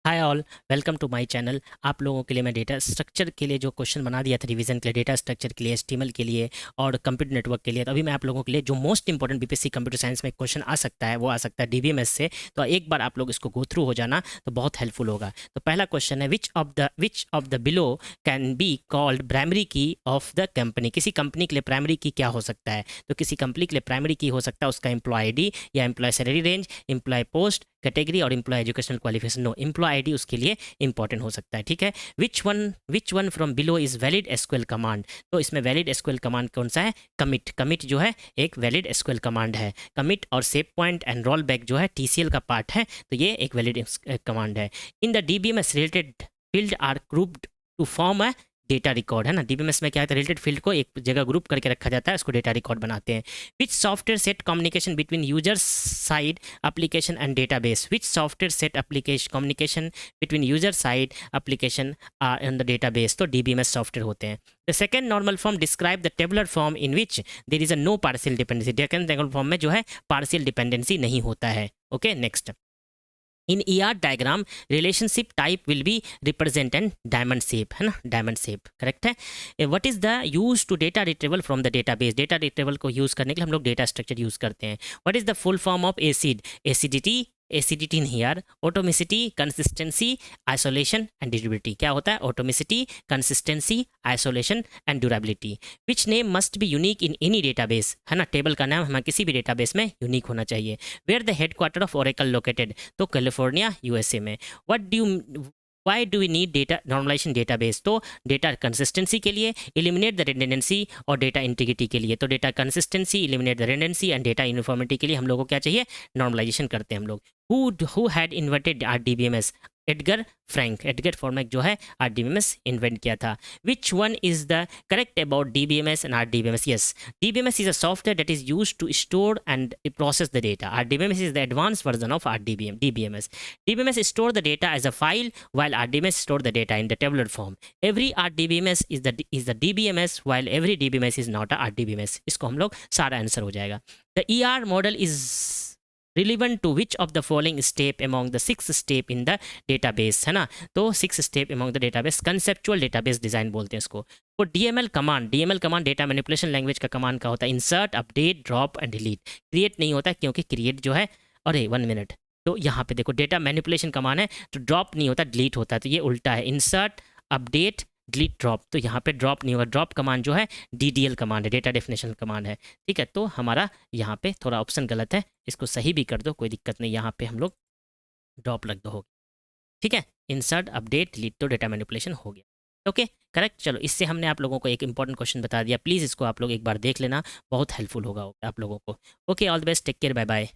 Hi all, welcome to my channel. आप लोगों के लिए मैं डेटा स्ट्रक्चर के लिए जो क्वेश्चन बना दिया था रिवीजन के लिए, डेटा स्ट्रक्चर के लिए, एचटीएमएल के लिए और कंप्यूटर नेटवर्क के लिए, तो अभी मैं आप लोगों के लिए जो most important BPSC computer science में क्वेश्चन आ सकता है वो आ सकता है डीबीएमएस से। तो एक बार आप लोग इसको गो थ्रू हो जाना तो बहुत हेल्पफुल होगा। तो पहला क्वेश्चन है, which of the below can be called primary की ऑफ द कंपनी। किसी कंपनी के लिए प्राइमरी की क्या हो सकता है? तो किसी कंपनी के लिए प्राइमरी की हो सकता है उसका एम्प्लॉय आईडी या employ salary range, employ post category और employ educational qualification. No, employ ID उसके लिए इंपॉर्टेंट हो सकता है। ठीक है, which one from below is valid SQL command. तो इसमें वैलिड एसक्यूएल कमांड कौन सा है? कमिट जो है एक वैलिड एसक्यूएल कमांड है। कमिट और save point and roll back जो है टीसीएल का पार्ट है, तो ये एक वैलिड कमांड है। In the DBMS related field are grouped to form a data record, है ना। डीबीएमएस में क्या है, रिलेटेड फील्ड को एक जगह ग्रुप करके रखा जाता है, उसको डेटा रिकॉर्ड बनाते हैं। विच software set communication between user side application and database? Which software set application communication between user side application and the database? तो DBMS सॉफ्टवेयर होते हैं। The second normal form describe the tabular form in which there is a no partial dependency। second normal form में जो है partial dependency नहीं होता है। Okay, next। In ER diagram relationship type will be represent and diamond shape, है ना, diamond shape correct है। What is the use to data retrieval from the database? Data retrieval को यूज करने के लिए हम लोग डेटा स्ट्रक्चर यूज करते हैं। What is the full form of ACID? Acidity नहीं यार, atomicity, consistency, isolation and durability. क्या होता है? Atomicity, consistency, isolation and durability. Which name must be unique in any database, है ना, टेबल का नाम हमें किसी भी डेटाबेस में यूनिक होना चाहिए। Where the headquarter of Oracle located? तो कैलिफोर्निया यूएसए में। What do why do we need data normalization database? तो डेटा कंसिस्टेंसी के लिए, एलिमिनेट द रेडंडेंसी और डेटा इंटीग्रिटी के लिए। तो data consistency, eliminate the redundancy and data uniformity के लिए हम लोग को क्या चाहिए? नॉर्मलाइजेशन करते हैं हम लोग। Who had invented RDBMS? Edgar Frank. Edgar फॉर्मैक जो है आरडीबीएमएस इन्वेंट किया था। Which one is the correct about DBMS and RDBMS? Yes, DBMS is a software that is used to store and process the data. RDBMS is the advanced version of DBMS. DBMS store the data as a file while RDBMS store the data in the tabular form. Every RDBMS is the DBMS while every DBMS is not a RDBMS. इसको हम लोग सारा answer हो जाएगा। The ER model is relevant to which of the following step among the 6 step in the database, है ना। तो 6 step among the database, conceptual database design बोलते हैं इसको। तो DML command data manipulation language का कमांड का होता है insert, update, drop and delete. Create नहीं होता क्योंकि क्रिएट जो है, अरे 1 मिनट, तो यहाँ पे देखो डेटा मैनिपुलेशन कमांड है तो ड्रॉप नहीं होता, डिलीट होता है, तो ये उल्टा है, इंसर्ट, अपडेट, डिलीट, ड्रॉप। तो यहाँ पे ड्रॉप नहीं होगा, ड्रॉप कमांड जो है डीडीएल कमांड है, डेटा डेफिनेशन कमांड है। ठीक है, तो हमारा यहाँ पे थोड़ा ऑप्शन गलत है, इसको सही भी कर दो, कोई दिक्कत नहीं, यहाँ पे हम लोग ड्रॉप लग दो होगी। ठीक है, इंसर्ट, अपडेट, डिलीट, तो डेटा मैनिपुलेशन हो गया। Okay, correct. चलो, इससे हमने आप लोगों को एक इंपॉर्टेंट क्वेश्चन बता दिया। प्लीज़ इसको आप लोग एक बार देख लेना, बहुत हेल्पफुल होगा आप लोगों को। Okay, all the best, take care, bye bye.